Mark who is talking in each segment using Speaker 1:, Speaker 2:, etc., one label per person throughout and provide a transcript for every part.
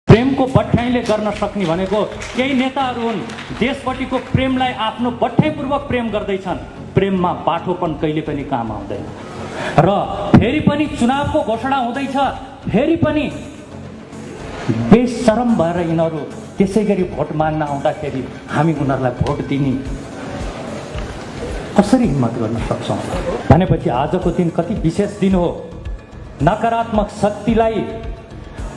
Speaker 1: प्रेमको बट्याइले गर्न सक्ने भनेको केही नेताहरू हुन् देशपट्टिको प्रेमलाई आफ्नो बट्याइपूर्वक प्रेम गर्दैछन्। प्रेममा बाठोपन कहिले पनि काम आउँदैन। र फेरि पनि चुनावको घोषणा हुँदैछ, फेरि पनि बेशरम भएर यिनीहरू त्यसै गरी भोट माग्न आउँदाखेरि हामी उनीहरूलाई भोट दिने कसरी हिम्मत गर्न सक्छौँ भनेपछि आजको दिन कति विशेष दिन हो। नकारात्मक शक्तिलाई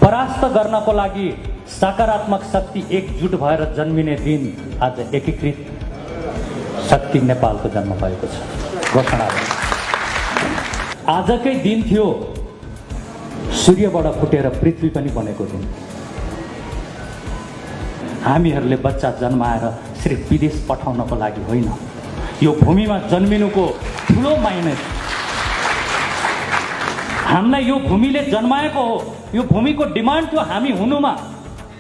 Speaker 1: परास्त गर्नको लागि सकारात्मक शक्ति एकजुट भएर जन्मिने दिन आज एकीकृत शक्ति नेपालको जन्म भएको छ घोषणा। आजकै दिन थियो सूर्यबाट फुटेर पृथ्वी पनि बनेको दिन। हामीहरूले बच्चा जन्माएर सिर्फ विदेश पठाउनको लागि होइन, यो भूमिमा जन्मिनुको ठुलो माइने हामीलाई यो भूमिले जन्माएको हो। यो भूमिको डिमान्ड थियो हामी हुनुमा,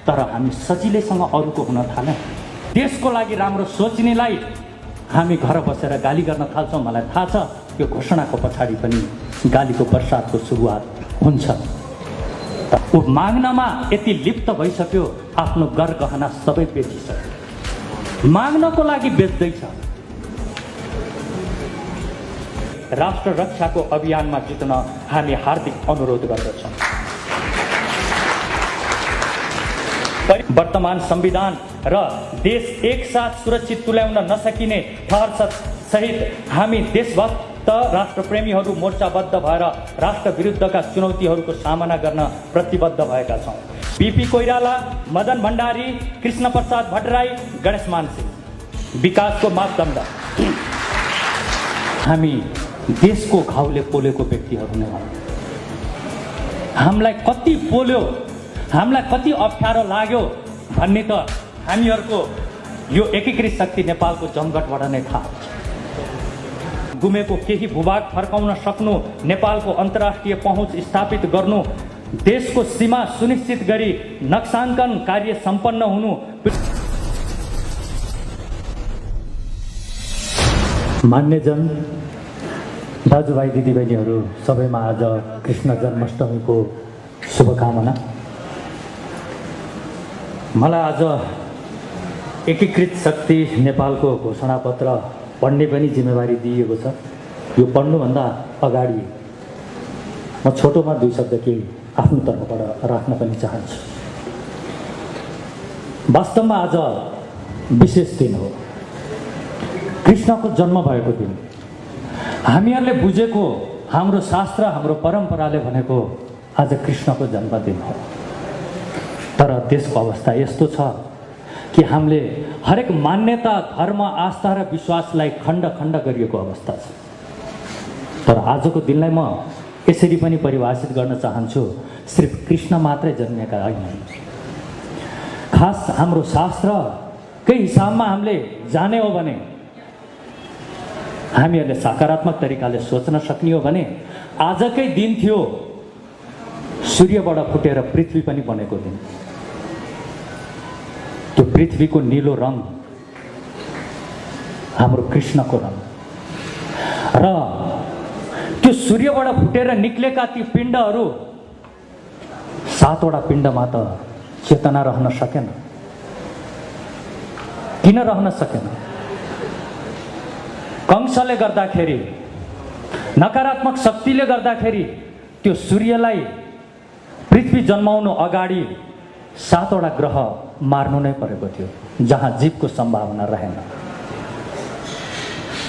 Speaker 1: तर हामी सजिलैसँग अरूको हुन थाल्यौँ। देशको लागि राम्रो सोच्नेलाई हामी घर बसेर गाली गर्न थाल्छौँ। मलाई थाहा छ यो घोषणाको पछाडि पनि गालीको वर्षातको सुरुवात हुन्छ। ऊ माग्नमा यति लिप्त भइसक्यो, आफ्नो गरगहना सबै बेचिसक्यो, माग्नको लागि बेच्दैछ। राष्ट्र रक्षाको अभियानमा जुट्न हामी हार्दिक अनुरोध गर्दछौँ। वर्तमान संविधान र देश एकसाथ सुरक्षित तुल्याउन नसकिने ठहर सहित हामी देशभक्त राष्ट्रप्रेमीहरू मोर्चाबद्ध भएर राष्ट्र विरुद्धका चुनौतीहरूको सामना गर्न प्रतिबद्ध भएका छौँ। बीपी कोइराला, मदन भण्डारी, कृष्ण प्रसाद भट्टराई, गणेश मान सिंह विकासको मापदण्ड। हामी देशको घाउले पोलेको व्यक्तिहरू नै हौँ। हामीलाई कति पोल्यो, हामीलाई कति अप्ठ्यारो लाग्यो भन्ने त हामीहरूको यो एकीकृत शक्ति नेपालको जमघटबाट नै थाहा हुन्छ। गुमेको केही भूभाग फर्काउन सक्नु, नेपालको अन्तर्राष्ट्रिय पहुँच स्थापित गर्नु, देशको सीमा सुनिश्चित गरी नक्साङ्कन कार्य सम्पन्न हुनु। मान्यजन दाजुभाइ दिदीबहिनीहरू सबैमा आज कृष्ण जन्माष्टमीको शुभकामना। मलाई आज एकीकृत शक्ति नेपालको घोषणापत्र पढ्ने पनि जिम्मेवारी दिएको छ। यो पढ्नुभन्दा अगाडि म छोटोमा दुई शब्द केही आफ्नो तर्फबाट राख्न पनि चाहन्छु। वास्तवमा आज विशेष दिन हो, कृष्णको जन्म भएको दिन। हामीहरूले बुझेको हाम्रो शास्त्र, हाम्रो परम्पराले भनेको आज कृष्णको जन्मदिन हो, तर देशको अवस्था यस्तो छ कि हामीले हरेक मान्यता, धर्म, आस्था र विश्वासलाई खण्ड खण्ड गरिएको अवस्था छ। तर आजको दिनलाई म यसरी पनि परिभाषित गर्न चाहन्छु, सिर्फ कृष्ण मात्रै जन्मेका होइन। खास हाम्रो शास्त्रकै हिसाबमा हामीले जाने हो भने, हामीहरूले सकारात्मक तरिकाले सोच्न सक्ने हो भने आजकै दिन थियो सूर्यबाट फुटेर पृथ्वी पनि बनेको दिन। त्यो पृथ्वीको नीलो रङ हाम्रो कृष्णको रङ, र त्यो सूर्यबाट फुटेर निक्लेका ती पिण्डहरू, 7वटा पिण्डमा त चेतना रहन सकेन। किन रहन सकेन? कंसले गर्दाखेरि, नकारात्मक शक्तिले गर्दाखेरि त्यो सूर्यलाई पृथ्वी जन्माउनु अगाडि 7वटा ग्रह मार्नु नै परेको थियो जहाँ जीवको सम्भावना रहेन।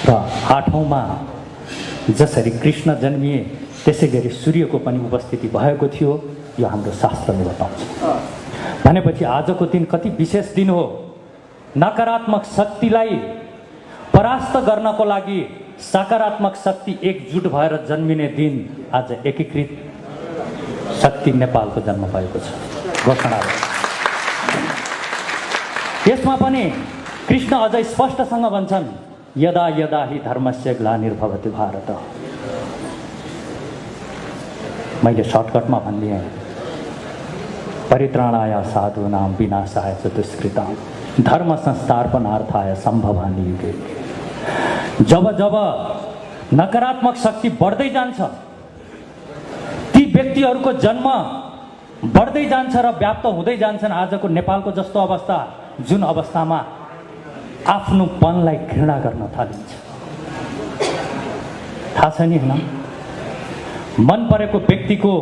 Speaker 1: र 8औँमा जसरी कृष्ण जन्मिए त्यसै गरी सूर्यको पनि उपस्थिति भएको थियो, यो हाम्रो शास्त्रले बताउँछ। भनेपछि आजको दिन कति विशेष दिन हो। नकारात्मक शक्तिलाई परास्त गर्नको लागि सकारात्मक शक्ति एकजुट भएर जन्मिने दिन आज एकीकृत शक्ति नेपालको जन्म भएको छ घोषणा। यसमा पनि कृष्ण अझै स्पष्टसँग भन्छन्, यदा यदा हि धर्मस्य ग्लानिर्भवति भारत। मैले सर्टकटमा भनिदिएँ, परित्राणाय साधूनां विनाशाय च दुष्कृतां धर्म संस्थापनार्थाय सम्भवानि युगे। जब जब नकारात्मक शक्ति बढ्दै जान्छ, ती व्यक्तिहरूको जन्म बढ्दै जान्छ र व्याप्त हुँदै जान्छन्। आजको नेपालको जस्तो अवस्था, जुन अवस्थामा आफ्नोपनलाई घृणा गर्न थालिन्छ। थाहा छ नि होइन, मन परेको व्यक्तिको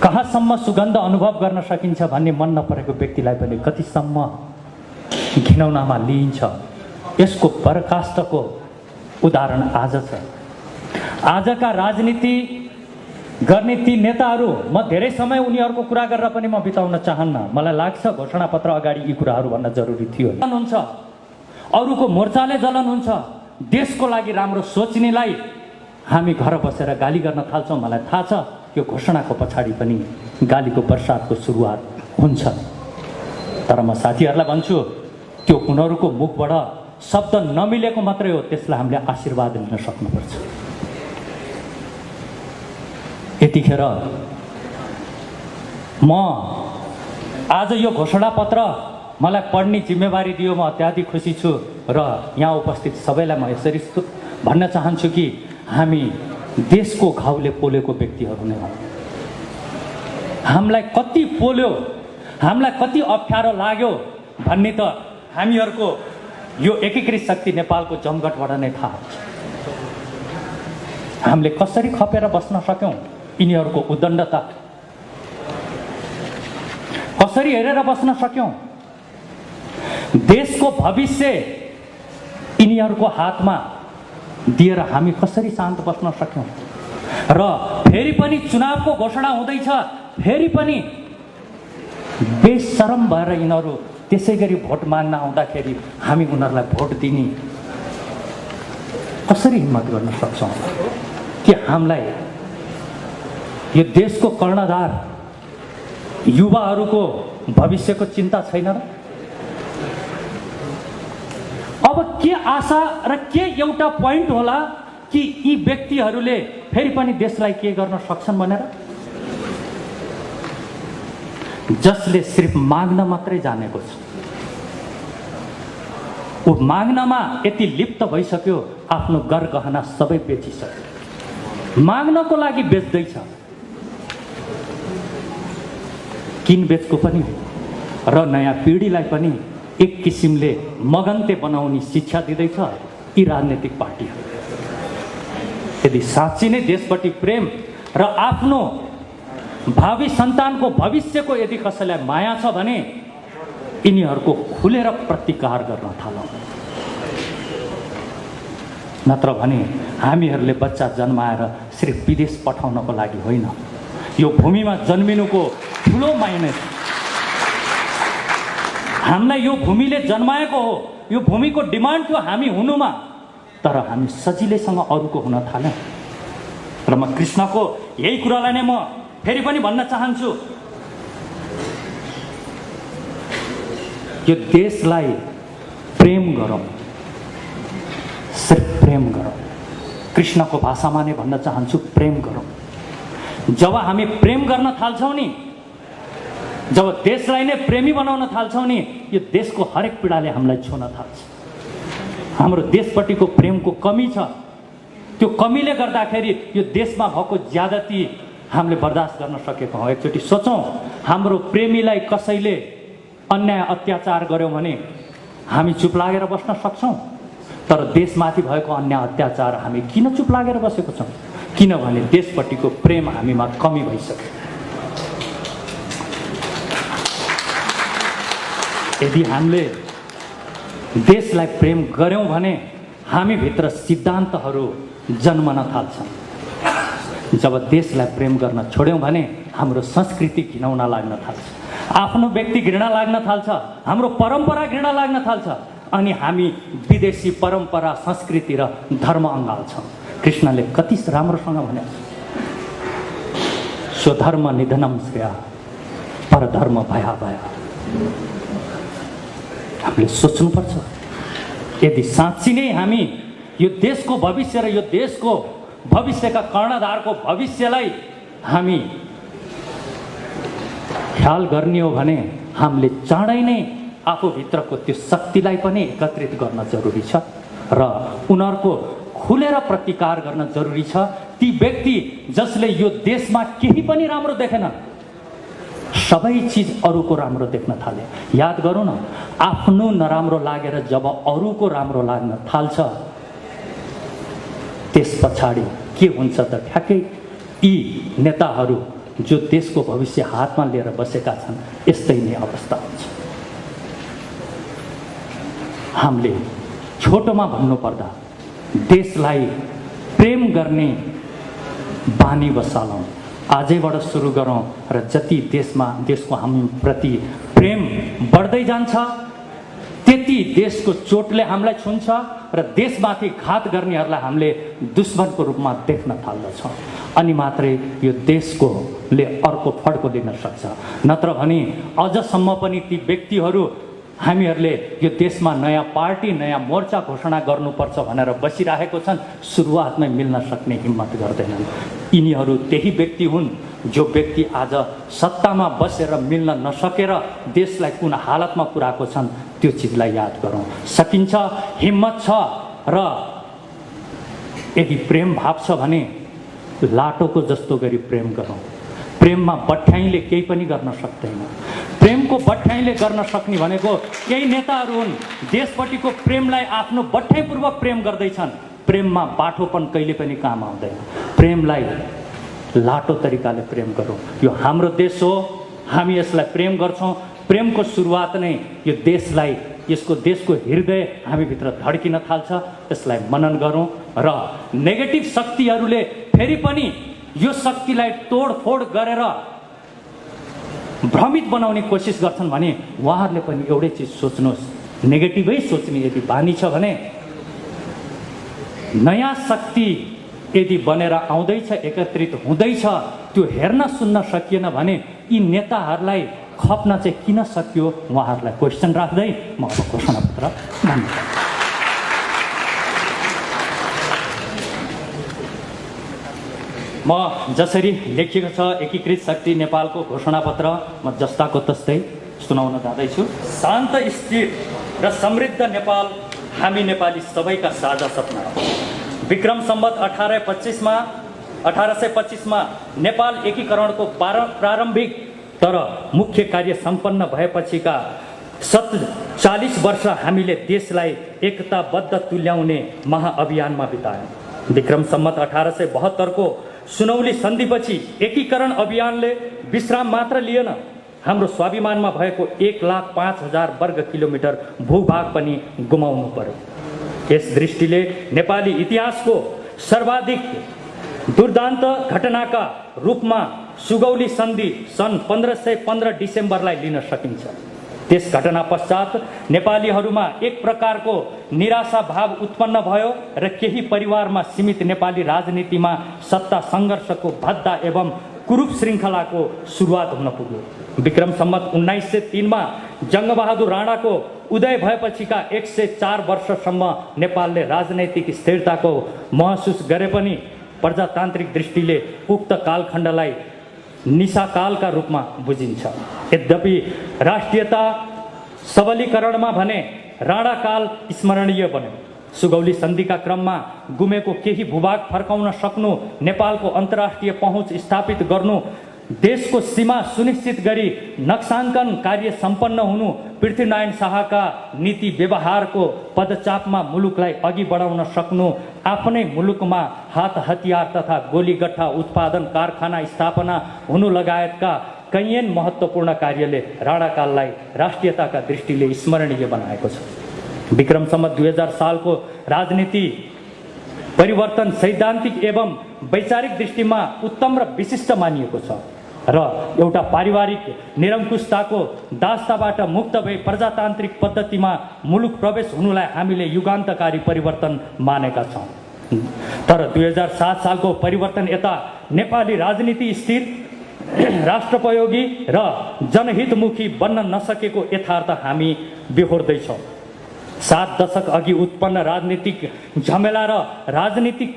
Speaker 1: कहाँसम्म सुगन्ध अनुभव गर्न सकिन्छ भन्ने मन नपरेको व्यक्तिलाई पनि कतिसम्म घिनौनामा लिइन्छ। यसको पराकाष्ठको उदाहरण आज छ। आजका राजनीति गर्ने ती नेताहरू, म धेरै समय उनीहरूको कुरा गरेर पनि म बिताउन चाहन्न। मलाई लाग्छ घोषणापत्र अगाडि यी कुराहरू भन्न जरुरी थियो। हुन्छ अरूको मोर्चाले जलन हुन्छ, देशको लागि राम्रो सोच्नेलाई हामी घर बसेर गाली गर्न थाल्छौँ। मलाई थाहा छ यो घोषणाको पछाडि पनि गालीको वर्षातको सुरुवात हुन्छ। तर म साथीहरूलाई भन्छु, त्यो उनीहरूको मुखबाट शब्द नमिलेको मात्रै हो, त्यसलाई हामीले आशीर्वाद लिन सक्नुपर्छ। यतिखेर म आज यो घोषणापत्र मलाई पढ्ने जिम्मेवारी दियो, म अत्याधिक खुसी छु। र यहाँ उपस्थित सबैलाई म यसरी भन्न चाहन्छु कि हामी देशको घाउले पोलेको व्यक्तिहरू नै हौँ। हामीलाई कति पोल्यो, हामीलाई कति अप्ठ्यारो लाग्यो भन्ने त हामीहरूको यो एकीकृत शक्ति नेपालको जमघटबाट नै थाहा हुन्छ। हामीले कसरी खपेर बस्न सक्यौँ, यिनीहरूको उद्दण्डता कसरी हेरेर बस्न सक्यौँ, देशको भविष्य यिनीहरूको हातमा दिएर हामी कसरी शान्त बस्न सक्यौँ। र फेरि पनि चुनावको घोषणा हुँदैछ, फेरि पनि बेशरम भएर यिनीहरू त्यसै गरी भोट माग्न आउँदाखेरि हामी उनीहरूलाई भोट दिने कसरी हिम्मत गर्न सक्छौँ? कि हामीलाई यो देशको कर्णधार युवाहरूको भविष्यको चिन्ता छैन र? अब के आशा र के एउटा पोइन्ट होला कि यी व्यक्तिहरूले फेरि पनि देशलाई के गर्न सक्छन् भनेर? जसले सिर्फ माग्न मात्रै जानेको छ, ऊ माग्नमा यति लिप्त भइसक्यो, आफ्नो गरगहना सबै बेचिसक्यो, माग्नको लागि बेच्दैछ। किनबेचको पनि र नयाँ पिँढीलाई पनि एक किसिमले मगन्ते बनाउने शिक्षा दिँदैछ यी राजनीतिक पार्टीहरू। यदि साँच्चै नै देशप्रति प्रेम र आफ्नो भावी सन्तानको भविष्यको यदि कसैलाई माया छ भने यिनीहरूको खुलेर प्रतिकार गर्न थालौँ। नत्र भने हामीहरूले बच्चा जन्माएर सिर्फ विदेश पठाउनको लागि होइन, यो भूमिमा जन्मिनुको ठुलो माइने छ। हामीलाई यो भूमिले जन्माएको हो, यो भूमिको डिमान्ड थियो हामी हुनुमा, तर हामी सजिलैसँग अरूको हुन थाल्यौँ। र म कृष्णको यही कुरालाई नै म फेरि पनि भन्न चाहन्छु, यो देशलाई प्रेम गरौँ, सिर्फ प्रेम गरौँ। कृष्णको भाषामा नै भन्न चाहन्छु, प्रेम गरौँ। जब हामी प्रेम गर्न थाल्छौँ नि, जब देशलाई नै प्रेमी बनाउन थाल्छौँ नि, यो देशको हरेक पीडाले हामीलाई छुन थाल्छ। हाम्रो देशपट्टिको प्रेमको कमी छ, त्यो कमीले गर्दाखेरि यो देशमा भएको ज्यादती हामीले बर्दाश्त गर्न सकेको हौँ। एकचोटि सोचौँ, हाम्रो प्रेमीलाई कसैले अन्याय अत्याचार गर्यो भने हामी चुप लागेर बस्न सक्छौँ, तर देशमाथि भएको अन्याय अत्याचार हामी किन चुप लागेर बसेको छौँ? किनभने देशपट्टिको प्रेम हामीमा कमी भइसक्यो। यदि हामीले देशलाई प्रेम गर्यौँ भने हामीभित्र सिद्धान्तहरू जन्मन थाल्छन्। जब देशलाई प्रेम गर्न छोड्यौँ भने हाम्रो संस्कृति घिनाउन लाग्न थाल्छ, आफ्नो व्यक्ति घृणा लाग्न थाल्छ, हाम्रो परम्परा घृणा लाग्न थाल्छ, अनि हामी विदेशी परम्परा, संस्कृति र धर्म अँगाल्छौँ। कृष्णले कति राम्रोसँग भने, स्वधर्म निधनम श्रेया परधर्म भया भया। हामीले सोच्नुपर्छ, यदि साँच्ची नै हामी यो देशको भविष्य र यो देशको भविष्यका कर्णधारको भविष्यलाई हामी ख्याल गर्ने हो भने हामीले चाँडै नै आफूभित्रको त्यो शक्तिलाई पनि एकत्रित गर्न जरुरी छ र उनीहरूको खुलेर प्रतिकार गर्न जरुरी छ। ती ती व्यक्ति जसले यो देशमा केही पनि राम्रो देखेन, सबै चिज अरूको राम्रो देख्न थाले। याद गरौँ न, आफ्नो नराम्रो लागेर जब अरूको राम्रो लाग्न थाल्छ, त्यस पछाडि के हुन्छ त ठ्याक्कै यी नेताहरू जो देशको भविष्य हातमा लिएर बसेका छन्, यस्तै नै अवस्था हुन्छ। हामीले छोटोमा भन्नुपर्दा देशलाई प्रेम गर्ने बानी बसालौँ, आजैबाट सुरु गरौँ र जति देशको हामी प्रति प्रेम बढ्दै जान्छ, त्यति देशको चोटले हामीलाई छुन्छ र देशमाथि घात गर्नेहरूलाई हामीले दुश्मनको रूपमा देख्न थाल्दछौँ। अनि मात्रै यो देशकोले अर्को फड्को लिन सक्छ। नत्र भने अझसम्म पनि ती व्यक्तिहरू हामीहरूले यो देशमा नयाँ पार्टी नयाँ मोर्चा घोषणा गर्नुपर्छ भनेर बसिरहेको छन्, सुरुवातमै मिल्न सक्ने हिम्मत गर्दैनन्। यिनीहरू त्यही व्यक्ति हुन् जो व्यक्ति आज सत्तामा बसेर मिल्न नसकेर देशलाई कुन हालतमा पुर्याएको छन्, त्यो चिजलाई याद गरौँ। सकिन्छ, हिम्मत छ र यदि प्रेम भाव छ भने लाटोको जस्तो गरी प्रेम गरौँ। प्रेममा बठ्याइले केही पनि गर्न सक्दैन। प्रेमको बठ्याइले गर्न सक्ने भनेको केही नेताहरू हुन्, देशपट्टिको प्रेमलाई आफ्नो बठ्याइपूर्वक प्रेम गर्दैछन्। प्रेममा बाठोपन कहिले पनि काम आउँदैन। प्रेमलाई लाटो तरिकाले प्रेम गरौँ। यो हाम्रो देश हो, हामी यसलाई प्रेम गर्छौँ। प्रेमको सुरुवात नै यो देशलाई, यसको देशको हृदय हामीभित्र धड्किन थाल्छ। यसलाई मनन गरौँ र नेगेटिभ शक्तिहरूले फेरि पनि यो शक्तिलाई तोडफोड गरेर भ्रमित बनाउने कोसिस गर्छन् भने उहाँहरूले पनि एउटै चिज सोच्नुहोस्, नेगेटिभै सोच्ने यदि बानी छ भने नयाँ शक्ति यदि बनेर आउँदैछ, एकत्रित हुँदैछ, त्यो हेर्न सुन्न सकिएन भने यी नेताहरूलाई खप्न चाहिँ किन सकियो, उहाँहरूलाई क्वेसन राख्दै म अब घोषणापत्र धन्यवाद। म जसरी लेखिएको छ एकीकृत शक्ति नेपालको घोषणापत्र, म जस्ताको तस्तै सुनाउन जाँदैछु। शान्त, स्थिर र समृद्ध नेपाल हामी नेपाली सबैका साझा सपना हो। विक्रम सम्वत 1825मा नेपाल एकीकरणको प्रारम्भिक तर मुख्य कार्य सम्पन्न भएपछिका 40 वर्ष हामीले देशलाई एकताबद्ध तुल्याउने महाअभियानमा बितायौँ। विक्रम सम्वत 1872 को सुनौली सन्धिपछि एकीकरण अभियानले विश्राम मात्र लिएन, हाम्रो स्वाभिमानमा भएको 1,05,000 वर्ग किलोमिटर भूभाग पनि गुमाउनु पर्यो। यस दृष्टिले नेपाली इतिहासको सर्वाधिक दुर्दान्त घटनाका रूपमा सुगौली सन्धि सन् 1515 डिसेम्बरलाई लिन सकिन्छ। त्यस घटना पश्चात नेपालीहरूमा एक प्रकारको निराशा भाव उत्पन्न भयो र केही परिवारमा सीमित नेपाली राजनीतिमा सत्ता सङ्घर्षको भद्दा एवं कुरूप श्रृङ्खलाको सुरुवात हुन पुग्यो। विक्रम सम्वत 1903 मा जङ्गबहादुर राणाको उदय भएपछिका 104 वर्षसम्म नेपालले राजनैतिक स्थिरताको महसुस गरे पनि प्रजातान्त्रिक दृष्टिले उक्त कालखण्डलाई निशाकालका रूपमा बुझिन्छ। यद्यपि राष्ट्रियता सबलीकरणमा भने राणाकाल स्मरणीय बन्यो। सुगौली सन्धिका क्रममा गुमेको केही भूभाग फर्काउन सक्नु, नेपालको अन्तर्राष्ट्रिय पहुँच स्थापित गर्नु, देशको सीमा सुनिश्चित गरी नक्साङ्कन कार्य सम्पन्न हुनु, पृथ्वीनारायण शाहका नीति व्यवहारको पदचापमा मुलुकलाई अघि बढाउन सक्नु, आफ्नै मुलुकमा हात हतियार तथा गोलीगट्ठा उत्पादन कारखाना स्थापना हुनु लगायतका कैयन महत्त्वपूर्ण कार्यले राणाकाललाई राष्ट्रियताका दृष्टिले स्मरणीय बनाएको छ। विक्रम सम्वत 2000 सालको राजनीति परिवर्तन सैद्धान्तिक एवं वैचारिक दृष्टिमा उत्तम र विशिष्ट मानिएको छ र एउटा पारिवारिक निरङ्कुशताको दास्ताबाट मुक्त भई प्रजातान्त्रिक पद्धतिमा मुलुक प्रवेश हुनुलाई हामीले युगान्तकारी परिवर्तन मानेका छौँ। तर 2007 सालको परिवर्तन यता नेपाली राजनीति स्थिर, राष्ट्रपयोगी र जनहितमुखी बन्न नसकेको यथार्थ हामी बेहोर्दैछौँ। 7 दशक अघि उत्पन्न राजनीतिक झमेला र राजनीतिक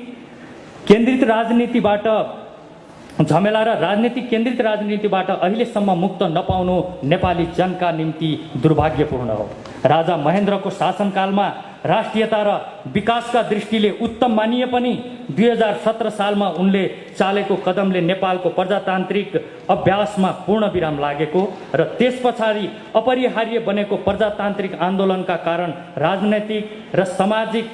Speaker 1: केन्द्रित राजनीतिबाट अहिलेसम्म मुक्त नपाउनु नेपाली जनका निम्ति दुर्भाग्यपूर्ण हो। राजा महेन्द्रको शासनकालमा राष्ट्रियता र विकासका दृष्टिले उत्तम मानिए पनि 2017 सालमा उनले चालेको कदमले नेपालको प्रजातान्त्रिक अभ्यासमा पूर्ण विराम लागेको र त्यस पछाडि अपरिहार्य बनेको प्रजातान्त्रिक आन्दोलनका कारण राजनैतिक र सामाजिक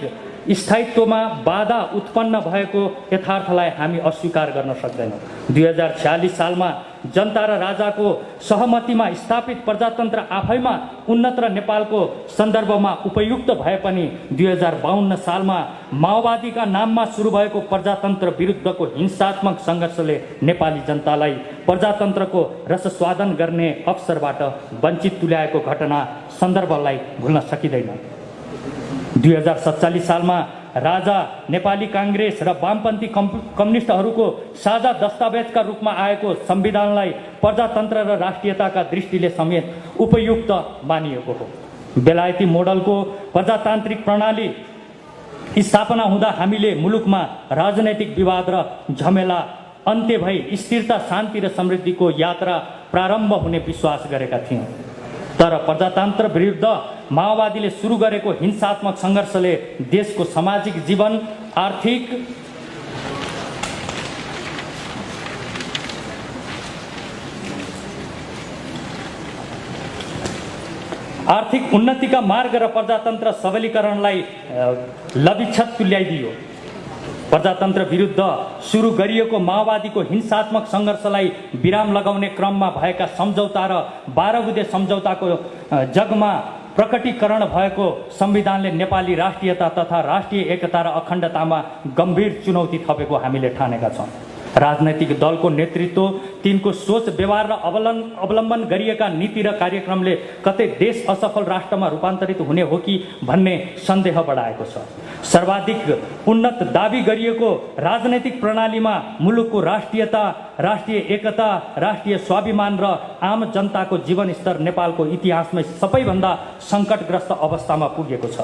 Speaker 1: स्थायित्वमा बाधा उत्पन्न भएको यथार्थलाई हामी अस्वीकार गर्न सक्दैनौँ। 2046 सालमा जनता र राजाको सहमतिमा स्थापित प्रजातन्त्र आफैमा उन्नत र नेपालको सन्दर्भमा उपयुक्त भए पनि 2052 सालमा माओवादीका नाममा सुरु भएको प्रजातन्त्र विरुद्धको हिंसात्मक सङ्घर्षले नेपाली जनतालाई प्रजातन्त्रको रसस्वादन गर्ने अवसरबाट वञ्चित तुल्याएको घटना सन्दर्भलाई भुल्न सकिँदैन। 2047 सालमा राजा नेपाली काङ्ग्रेस र वामपन्थी कम्युनिस्टहरूको साझा दस्तावेजका रूपमा आएको संविधानलाई प्रजातन्त्र र राष्ट्रियताका दृष्टिले समेत उपयुक्त मानिएको हो। बेलायती मोडलको प्रजातान्त्रिक प्रणाली स्थापना हुँदा हामीले मुलुकमा राजनैतिक विवाद र झमेला अन्त्य भई स्थिरता, शान्ति र समृद्धिको यात्रा प्रारम्भ हुने विश्वास गरेका थियौँ। तर प्रजातन्त्र विरुद्ध माओवादीले सुरु गरेको हिंसात्मक सङ्घर्षले देशको सामाजिक जीवन, आर्थिक उन्नतिका मार्ग र प्रजातन्त्र सबलीकरणलाई लविक्षत तुल्याइदियो। प्रजातन्त्र विरुद्ध सुरु गरिएको माओवादीको हिंसात्मक सङ्घर्षलाई विराम लगाउने क्रममा भएका सम्झौता र 12 बुँदे सम्झौताको जगमा प्रकटीकरण भएको संविधानले नेपाली राष्ट्रियता तथा राष्ट्रिय एकता र अखण्डतामा गम्भीर चुनौती थपेको हामीले ठानेका छौँ। राजनैतिक दलको नेतृत्व, तिनको सोच, व्यवहार र अवलम्बन गरिएका नीति र कार्यक्रमले कतै देश असफल राष्ट्रमा रूपान्तरित हुने हो कि भन्ने सन्देह बढाएको छ। सर्वाधिक उन्नत दाबी गरिएको राजनैतिक प्रणालीमा मुलुकको राष्ट्रियता, राष्ट्रिय एकता, राष्ट्रिय स्वाभिमान र आम जनताको जीवनस्तर नेपालको इतिहासमै सबैभन्दा सङ्कटग्रस्त अवस्थामा पुगेको छ।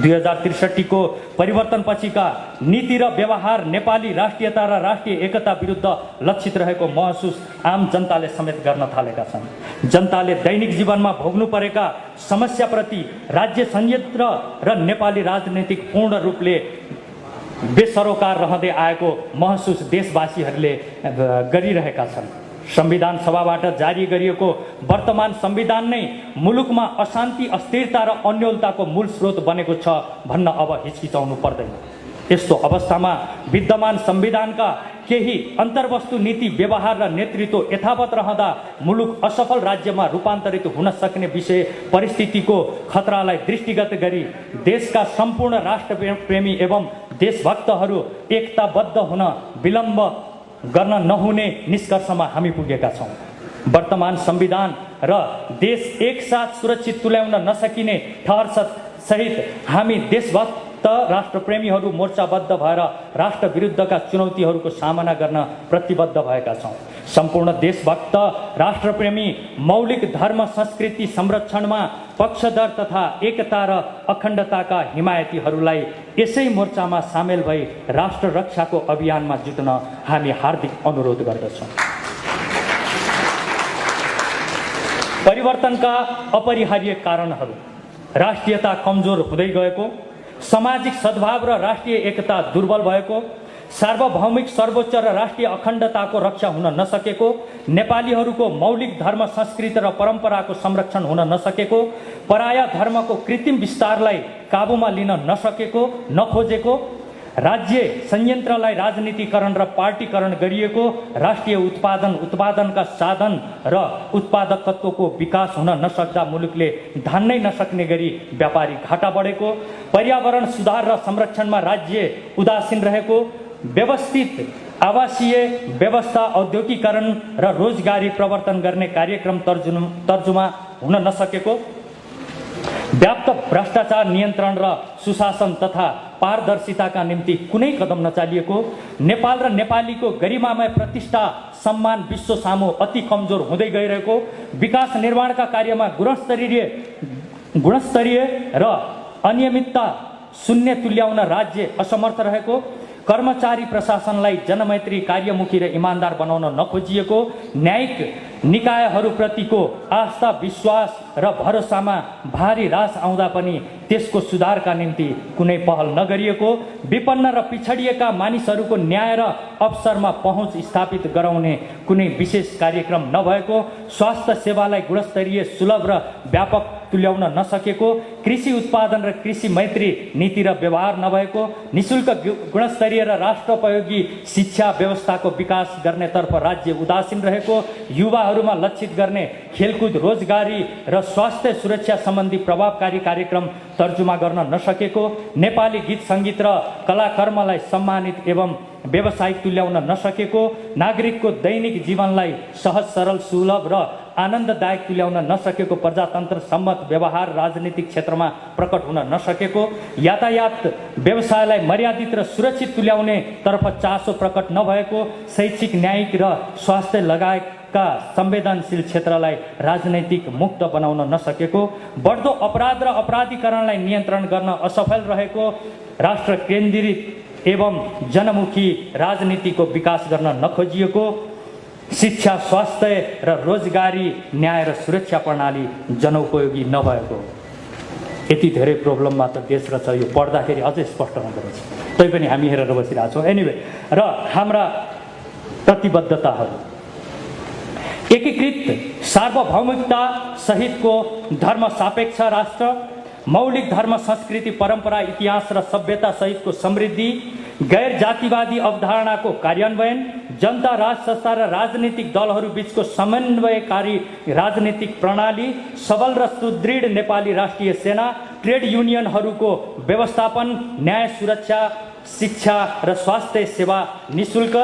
Speaker 1: 2063 को परिवर्तनपछिका नीति र व्यवहार नेपाली राष्ट्रियता र राष्ट्रिय एकता विरुद्ध लक्षित रहेको महसुस आम जनताले समेत गर्न थालेका छन्। जनताले दैनिक जीवनमा भोग्नु परेका समस्याप्रति राज्य संयन्त्र र नेपाली राजनीतिक पूर्ण रूपले बेसरोकार रहँदै आएको महसुस देशवासीहरूले गरिरहेका छन्। संविधान सभाबाट जारी गरिएको वर्तमान संविधान नै मुलुकमा अशान्ति, अस्थिरता र अन्योलताको मूल स्रोत बनेको छ भन्न अब हिचकिचाउनु पर्दैन। यस्तो अवस्थामा विद्यमान संविधानका केही अन्तर्वस्तु, नीति, व्यवहार र नेतृत्व यथावत रहँदा मुलुक असफल राज्यमा रूपान्तरित हुन सक्ने विषय परिस्थितिको खतरालाई दृष्टिगत गरी देशका सम्पूर्ण राष्ट्रप्रेमी एवं देशभक्तहरू एकताबद्ध हुन विलम्ब गर्न नहुने निष्कर्षमा हामी पुगेका छौँ। वर्तमान संविधान र देश एकसाथ सुरक्षित तुल्याउन नसकिने ठहर सहित हामी देशभक्त राष्ट्रप्रेमीहरू मोर्चाबद्ध भएर राष्ट्र विरुद्धका चुनौतीहरूको सामना गर्न प्रतिबद्ध भएका छौँ। सम्पूर्ण देशभक्त राष्ट्रप्रेमी मौलिक धर्म संस्कृति संरक्षणमा पक्षधर तथा एकता र अखण्डताका हिमायतीहरूलाई यसै मोर्चामा सामेल भई राष्ट्र रक्षाको अभियानमा जुट्न हामी हार्दिक अनुरोध गर्दछौँ। परिवर्तनका अपरिहार्य कारणहरू: राष्ट्रियता कमजोर हुँदै गएको, सामाजिक सद्भाव र राष्ट्रिय एकता दुर्बल भएको, सार्वभौमिक सर्वोच्च र राष्ट्रिय अखण्डताको रक्षा हुन नसकेको, नेपालीहरूको मौलिक धर्म संस्कृति र परम्पराको संरक्षण हुन नसकेको, पराया धर्मको कृत्रिम विस्तारलाई काबुमा लिन नसकेको, नखोजेको, राज्य संयन्त्रलाई राजनीतिकरण र पार्टीकरण गरिएको, राष्ट्रिय उत्पादनका साधन र उत्पादकत्वको विकास हुन नसक्दा मुलुकले धान्नै नसक्ने गरी व्यापारी घाटा बढेको, पर्यावरण सुधार र संरक्षणमा राज्य उदासीन रहेको, व्यवस्थित आवासीय व्यवस्था, औद्योगिकरण र रोजगारी प्रवर्तन गर्ने कार्यक्रम तर्जुमा हुन नसकेको, व्याप्त भ्रष्टाचार नियन्त्रण र सुशासन तथा पारदर्शिताका निम्ति कुनै कदम नचालिएको, नेपाल र नेपालीको गरिमामय प्रतिष्ठा सम्मान विश्व सामु अति कमजोर हुँदै गइरहेको, विकास निर्माणका कार्यमा गुणस्तरीय र अनियमितता शून्य तुल्याउन राज्य असमर्थ रहेको, कर्मचारी प्रशासनलाई जनमैत्री, कार्यमुखी र इमान्दार बनाउन नखोजिएको, न्यायिक निकायहरूप्रतिको आस्था, विश्वास र भरोसामा भारी ह्रास आउँदा पनि त्यसको सुधारका निम्ति कुनै पहल नगरिएको, विपन्न र पिछडिएका मानिसहरूको न्याय र अवसरमा पहुँच स्थापित गराउने कुनै विशेष कार्यक्रम नभएको, स्वास्थ्य सेवालाई गुणस्तरीय, सुलभ र व्यापक तुल्याउन नसकेको, कृषि उत्पादन र कृषि मैत्री नीति र व्यवहार नभएको, निशुल्क गुणस्तरीय र राष्ट्रोपयोगी शिक्षा व्यवस्थाको विकास गर्नेतर्फ राज्य उदासीन रहेको, युवाहरूमा लक्षित गर्ने खेलकुद, रोजगारी र स्वास्थ्य सुरक्षा सम्बन्धी प्रभावकारी कार्यक्रम तर्जुमा गर्न नसकेको, नेपाली गीत सङ्गीत र कलाकर्मलाई सम्मानित एवं व्यावसायिक तुल्याउन नसकेको, नागरिकको दैनिक जीवनलाई सहज, सरल, सुलभ र आनन्ददायक तुल्याउन नसकेको, प्रजातन्त्र सम्मत व्यवहार राजनीतिक क्षेत्रमा प्रकट हुन नसकेको, यातायात व्यवसायलाई मर्यादित र सुरक्षित तुल्याउने तर्फ चासो प्रकट नभएको, शैक्षिक, न्यायिक र स्वास्थ्य लगायतका संवेदनशील क्षेत्रलाई राजनैतिक मुक्त बनाउन नसकेको, बढ्दो अपराध र अपराधीकरणलाई नियन्त्रण गर्न असफल रहेको, राष्ट्र केन्द्रित एवं जनमुखी राजनीतिको विकास गर्न नखोजिएको, शिक्षा, स्वास्थ्य र रोजगारी, न्याय र सुरक्षा प्रणाली जनोपयोगी नभएको। यति धेरै प्रब्लममा त देश रहेछ, यो पढ्दाखेरि अझै स्पष्ट हुँदो रहेछ। तैपनि हामी हेरेर बसिरहेको छौँ। एनिवे, र हाम्रा प्रतिबद्धताहरू एकीकृत सार्वभौमिकता सहितको धर्म सापेक्ष राष्ट्र, मौलिक धर्म, संस्कृति, परम्परा, इतिहास र सभ्यता सहितको समृद्धि, गैर जातिवादी अवधारणाको कार्यान्वयन, जनता, राज संस्था र राजनीतिक दलहरू बीचको समन्वयकारी राजनीतिक प्रणाली, सबल र सुदृढ नेपाली राष्ट्रिय सेना, ट्रेड युनियनहरूको व्यवस्थापन, न्याय, सुरक्षा, शिक्षा र स्वास्थ्य सेवा निशुल्क,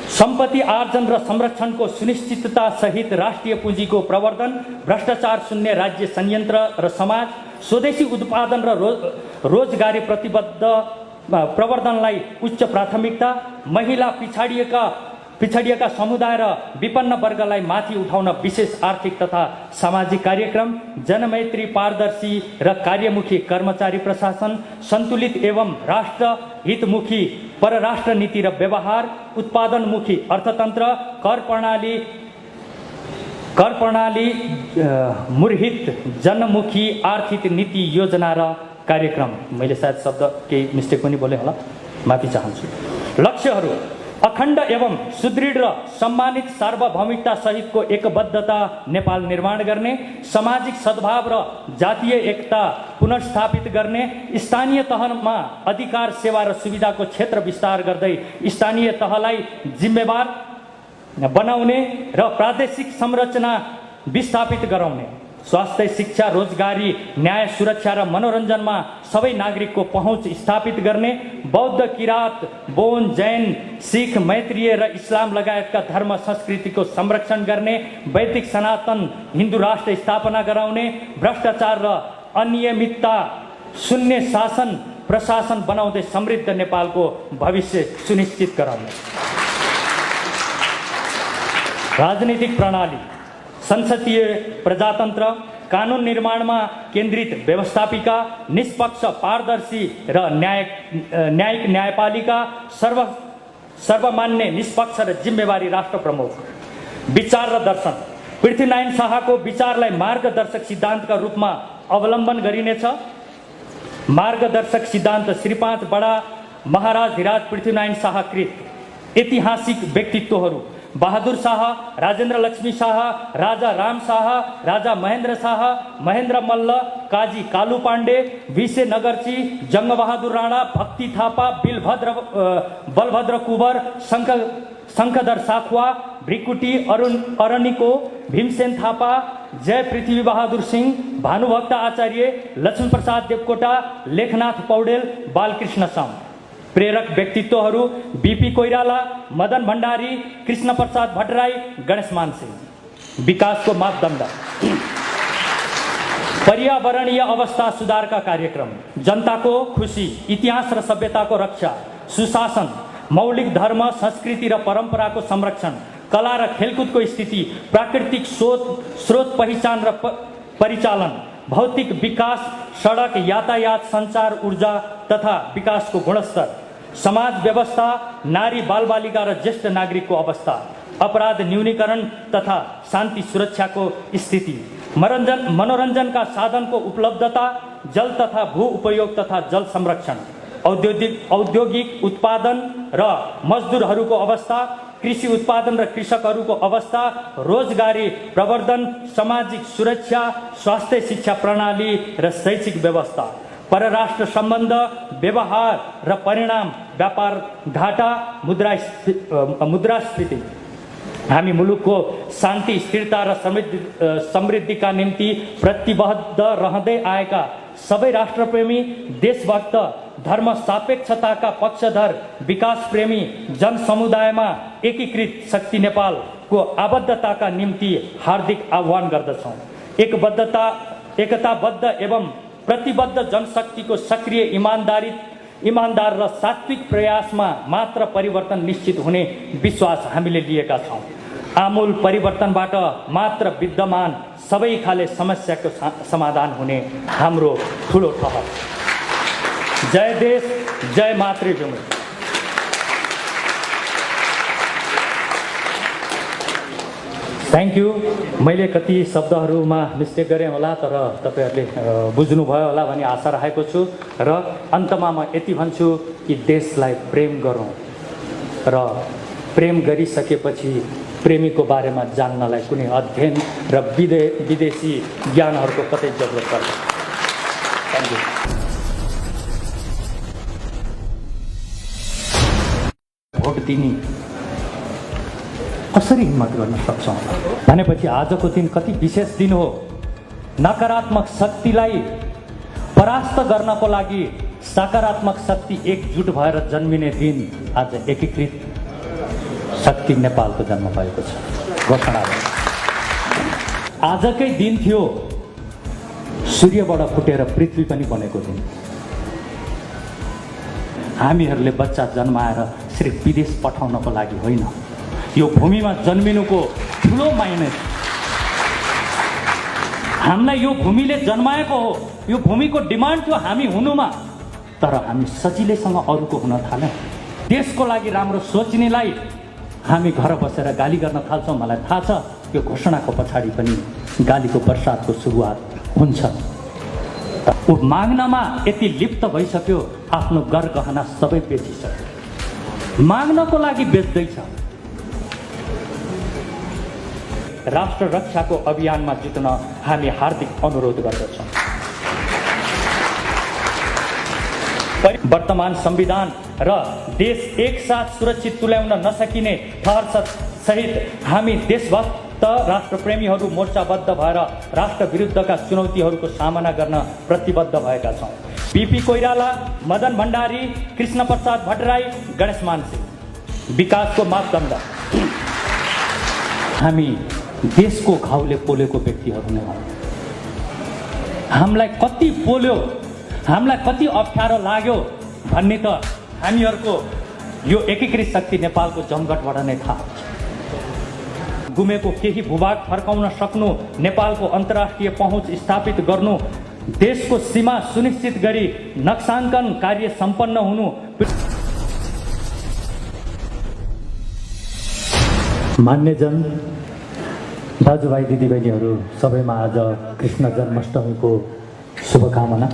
Speaker 1: सम्पत्ति आर्जन र संरक्षणको सुनिश्चितता सहित राष्ट्रिय पुँजीको प्रवर्धन, भ्रष्टाचार शून्य राज्य संयन्त्र र समाज, स्वदेशी उत्पादन र रोजगारी प्रतिबद्ध प्रवर्धनलाई उच्च प्राथमिकता, महिला, पिछडिएका समुदाय र विपन्न वर्गलाई माथि उठाउन विशेष आर्थिक तथा सामाजिक कार्यक्रम, जनमैत्री, पारदर्शी र कार्यमुखी कर्मचारी प्रशासन, सन्तुलित एवं राष्ट्र हितमुखी परराष्ट्र नीति र व्यवहार, उत्पादनमुखी अर्थतन्त्र, कर प्रणाली मुरहित जनमुखी आर्थिक नीति योजना र कार्यक्रम। मैले सायद शब्द केही मिस्टेक पनि बोलेँ होला, माफी चाहन्छु। लक्ष्यहरू: अखण्ड एवं सुदृढ र सम्मानित सार्वभौमिकता सहितको एकबद्धता नेपाल निर्माण गर्ने, सामाजिक सद्भाव र जातीय एकता पुनर्स्थापित गर्ने, स्थानीय तहमा अधिकार, सेवा र सुविधाको क्षेत्र विस्तार गर्दै स्थानीय तहलाई जिम्मेवार बनाउने र प्रादेशिक संरचना विस्थापित गराउने, स्वास्थ्य, शिक्षा, रोजगारी, न्याय, सुरक्षा र मनोरञ्जनमा सबै नागरिकको पहुँच स्थापित गर्ने, बौद्ध, किराँत, बोन, जैन, सिख, मैत्रीय र इस्लाम लगायतका धर्म संस्कृतिको संरक्षण गर्ने, वैदिक सनातन हिन्दू राष्ट्र स्थापना गराउने, भ्रष्टाचार र अनियमितता शून्य शासन प्रशासन बनाउँदै समृद्ध नेपालको भविष्य सुनिश्चित गराउने। राजनीतिक प्रणाली: संसदीय प्रजातन्त्र, कानुन निर्माणमा केन्द्रित व्यवस्थापिका, निष्पक्ष, पारदर्शी र न्यायिक न्यायपालिका, सर्वमान्य, निष्पक्ष र जिम्मेवारी राष्ट्र प्रमुख। विचार र दर्शन: पृथ्वीनारायण शाहको विचारलाई मार्गदर्शक सिद्धान्तका रूपमा अवलम्बन गरिनेछ। मार्गदर्शक सिद्धान्त: श्री 5 बडा महाराज धीराज पृथ्वीनारायण शाहकृत ऐतिहासिक व्यक्तित्वहरू: बहादुर शाह, राजेन्द्र लक्ष्मी शाह, राजा राम शाह, राजा महेन्द्र शाह, महेन्द्र मल्ल, काजी कालु पाण्डे, विसे नगर्ची, जङ्गबहादुर राणा, भक्ति थापा, बलभद्र कुवर, शङ्खधर साखुवा, भ्रिकुटी अरनिको, भीमसेन थापा, जय पृथ्वी बहादुर सिंह, भानुभक्त आचार्य, लक्ष्मीप्रसाद देवकोटा, लेखनाथ पौडेल, बालकृष्ण साउन। प्रेरक व्यक्तित्वहरू: बीपी कोइराला, मदन भण्डारी, कृष्ण प्रसाद भट्टराई, गणेश मानसिंह। विकासको मापदण्ड: पर्यावरणीय अवस्था सुधारका कार्यक्रम, जनताको खुसी, इतिहास र सभ्यताको रक्षा, सुशासन, मौलिक धर्म, संस्कृति र परम्पराको संरक्षण, कला र खेलकुदको स्थिति, प्राकृतिक स्रोत पहिचान र परिचालन, भौतिक विकास, सडक यातायात, सञ्चार, ऊर्जा तथा विकासको गुणस्तर, समाज व्यवस्था, नारी बालबालिका र ज्येष्ठ नागरिकको अवस्था, अपराध न्यूनीकरण तथा शान्ति सुरक्षाको स्थिति, मनोरञ्जनका साधनको उपलब्धता, जल तथा भू उपयोग तथा जल संरक्षण, औद्योगिक उत्पादन र मजदुरहरूको अवस्था, कृषि उत्पादन र कृषकहरूको अवस्था, रोजगारी प्रवर्धन, सामाजिक सुरक्षा, स्वास्थ्य शिक्षा प्रणाली र शैक्षिक व्यवस्था, परराष्ट्र सम्बन्ध, व्यवहार र परिणाम, व्यापार घाटा, मुद्रास्फीति। हामी मुलुकको शान्ति, स्थिरता र समृद्धिका निम्ति प्रतिबद्ध रहँदै आएका सबै राष्ट्रप्रेमी, देशभक्त, धर्म सापेक्षताका पक्षधर, विकास प्रेमी जनसमुदायमा एकीकृत शक्ति नेपालको आबद्धताका निम्ति हार्दिक आह्वान गर्दछौँ। एकताबद्ध एवं प्रतिबद्ध जनशक्तिको सक्रिय इमानदार र सात्विक प्रयासमा मात्र परिवर्तन निश्चित हुने विश्वास हामीले लिएका छौँ। आमूल परिवर्तनबाट मात्र विद्यमान सबै खाले समस्याको समाधान हुने हाम्रो ठुलो ठहर। जय देश, जय मातृभूमि। Thank you. मैले कति शब्दहरूमा मिस्टेक गरेँ होला, तर तपाईँहरूले बुझ्नुभयो होला भन्ने आशा राखेको छु। र अन्तमा म यति भन्छु कि देशलाई प्रेम गरौँ र प्रेम गरिसकेपछि प्रेमीको बारेमा जान्नलाई कुनै अध्ययन र विदेशी ज्ञानहरूको कतै जरुरत पर्दैन। Thank you. भोट दिने कसरी हिम्मत गर्न सक्छौँ भनेपछि आजको दिन कति विशेष दिन हो। नकारात्मक शक्तिलाई परास्त गर्नको लागि सकारात्मक शक्ति एकजुट भएर जन्मिने दिन आज एकीकृत शक्ति नेपालको जन्म भएको छ। घोषणा भयो। आजकै दिन थियो सूर्यबाट फुटेर पृथ्वी पनि बनेको दिन। हामीहरूले बच्चा जन्माएर सिर्फ विदेश पठाउनको लागि होइन, यो भूमिमा जन्मिनुको ठुलो माइने। हामीलाई यो भूमिले जन्माएको हो, यो भूमिको डिमान्ड थियो हामी हुनुमा, तर हामी सजिलैसँग अरूको हुन थाल्यौँ। देशको लागि राम्रो सोच्नेलाई हामी घर बसेर गाली गर्न थाल्छौँ। मलाई थाहा छ यो घोषणाको पछाडि पनि गालीको वर्षातको सुरुवात हुन्छ। ऊ माग्नमा यति लिप्त भइसक्यो, आफ्नो गहना सबै बेचिसक्यो, माग्नको लागि बेच्दैछ। राष्ट्र रक्षाको अभियानमा जित्न हामी हार्दिक अनुरोध गर्दछौँ। वर्तमान संविधान र देश एकसाथ सुरक्षित तुल्याउन नसकिने ठहर सहित हामी देशभक्त राष्ट्रप्रेमीहरू मोर्चाबद्ध भएर राष्ट्र विरुद्धका चुनौतीहरूको सामना गर्न प्रतिबद्ध भएका छौँ। पीपी कोइराला, मदन भण्डारी, कृष्ण प्रसाद भट्टराई, गणेश मानसिंह। विकासको मापदण्ड हामी देशको घाउले पोलेको व्यक्तिहरू नै हौँ। हामीलाई कति पोल्यो, हामीलाई कति अप्ठ्यारो लाग्यो भन्ने त हामीहरूको यो एकीकृत शक्ति नेपालको जमघटबाट नै थाहा हुन्छ। गुमेको केही भूभाग फर्काउन सक्नु, नेपालको अन्तर्राष्ट्रिय पहुँच स्थापित गर्नु, देशको सीमा सुनिश्चित गरी नक्साङ्कन कार्य सम्पन्न हुनु। मान्यजन, दाजुभाइ दिदीबहिनीहरू सबैमा आज कृष्ण जन्माष्टमीको शुभकामना।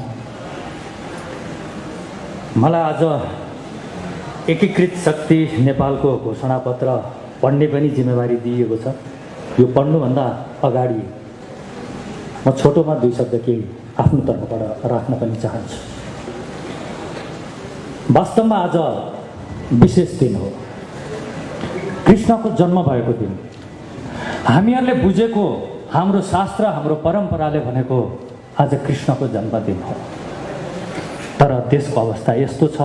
Speaker 1: मलाई आज एकीकृत शक्ति नेपालको घोषणापत्र पढ्ने पनि जिम्मेवारी दिइएको छ। यो पढ्नुभन्दा अगाडि म छोटोमा दुई शब्द केही आफ्नो तर्फबाट राख्न पनि चाहन्छु। वास्तवमा आज विशेष दिन हो, कृष्णको जन्म भएको दिन। हामीहरूले बुझेको हाम्रो शास्त्र, हाम्रो परम्पराले भनेको आज कृष्णको जन्मदिन हो। तर देशको अवस्था यस्तो छ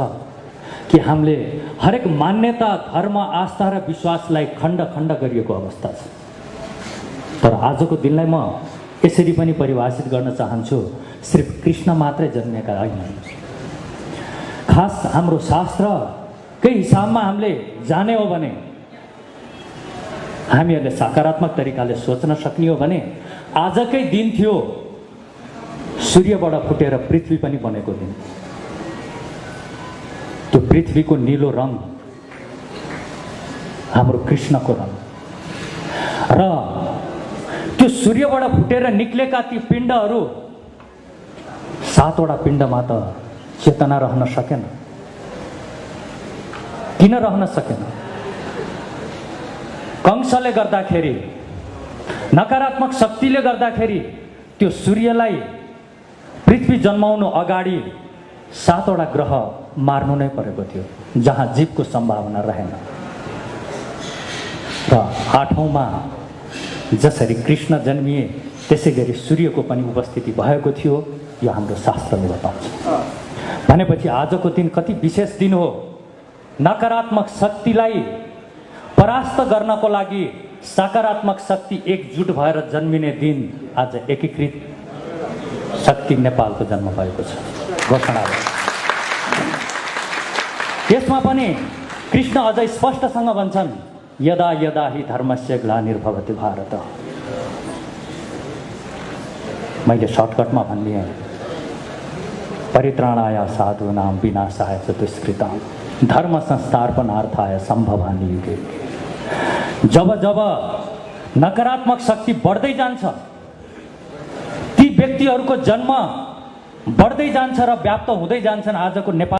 Speaker 1: कि हामीले हरेक मान्यता, धर्म, आस्था र विश्वासलाई खण्ड खण्ड गरिएको अवस्था छ। तर आजको दिनलाई म यसरी पनि परिभाषित गर्न चाहन्छु, सिर्फ कृष्ण मात्रै जन्मेका होइन। खास हाम्रो शास्त्रकै हिसाबमा हामीले जाने हो भने, हामीहरूले सकारात्मक तरिकाले सोच्न सक्ने हो भने आजकै दिन थियो सूर्यबाट फुटेर पृथ्वी पनि बनेको दिन। त्यो पृथ्वीको नीलो रङ हाम्रो कृष्णको रङ र त्यो सूर्यबाट फुटेर निक्लेका ती पिण्डहरू 7वटा पिण्डमा त चेतना रहन सकेन। किन रहन सकेन? कंसले गर्दाखेरि, नकारात्मक शक्तिले गर्दाखेरि त्यो सूर्यलाई पृथ्वी जन्माउनु अगाडि 7वटा ग्रह मार्नु नै परेको थियो, जहाँ जीवको सम्भावना रहेन। र 8औँमा जसरी कृष्ण जन्मिए त्यसै गरी सूर्यको पनि उपस्थिति भएको थियो, यो हाम्रो शास्त्रले बताउँछ। भनेपछि आजको दिन कति विशेष दिन हो। नकारात्मक शक्तिलाई परास्त गर्नको लागि सकारात्मक शक्ति एकजुट भएर जन्मिने दिन आज एकीकृत शक्ति नेपालको जन्म भएको छ, घोषणा हो। यसमा पनि कृष्ण अझै स्पष्टसँग भन्छन्, यदा यदा हि धर्मस्य ग्लानिर्भवति भारत। मैले सर्टकटमा भनिदिएँ, परित्राणाय साधूनां विनाशाय च दुष्कृतां धर्म संस्थापनार्थाय सम्भवामि युगे। जब जब नकारात्मक शक्ति बढ्दै जान्छ, ती व्यक्तिहरूको जन्म बढ्दै जान्छ र व्याप्त हुँदै जान्छन्। आजको नेपाल